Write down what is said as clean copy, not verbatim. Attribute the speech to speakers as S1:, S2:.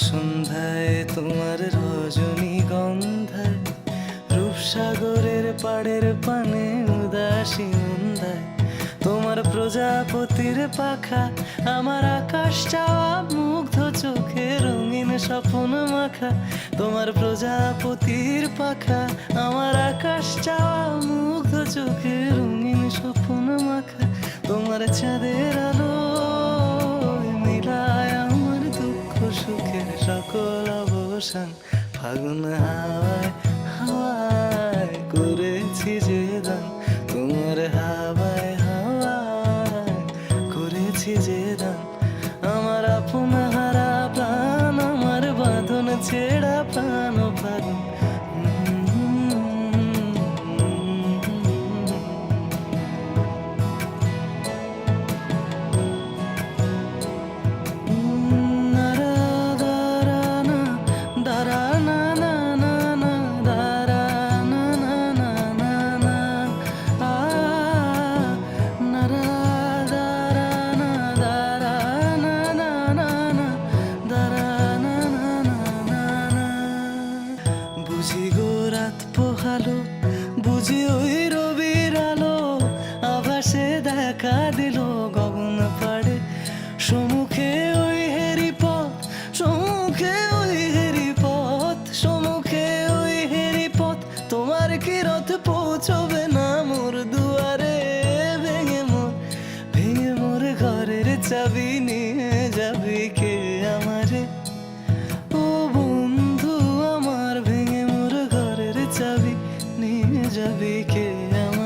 S1: সন্ধ্যায় তোমার রজনীগন্ধায় রূপসাগরের পাড়ের পানে উদাসী মন্দায় তোমার প্রজাপতির পাখা আমার আকাশ চাওয়া মুগ্ধ চোখে রঙিন স্বপ্ন মাখা তোমার প্রজাপতির পাখা আমার আকাশ চাওয়া মুগ্ধ চোখে রঙিন স্বপ্ন মাখা তোমার চাঁদের আলো মিলায় আমার দুঃখ সুখের সকল অবসান ফাগুন হাওয়ায় হাওয়ায় করেছি যে দান তোমার হাওয়ায় হাওয়ায় করেছি যে দান আমার আপন হারা প্রাণ আমার বাঁধন ছেড়া প্রাণ ফাগুন বুঝি গো রাত পোহালো বুঝি ওই রবির আলো আভাসে দেখা দিল গগন পাড়ে সম্মুখে ওই হেরি পথ সম্মুখে ওই হেরি পথ সম্মুখে ওই হেরি পথ তোমার কি রথ পৌঁছবে না মোর দুয়ারে ভেঙে মোর ঘরের চাবি নিয়ে যাবি কে আমারে ও বন্ধু আমার ভেঙে মোর ঘরের চাবি নিয়ে যাবি কে আমার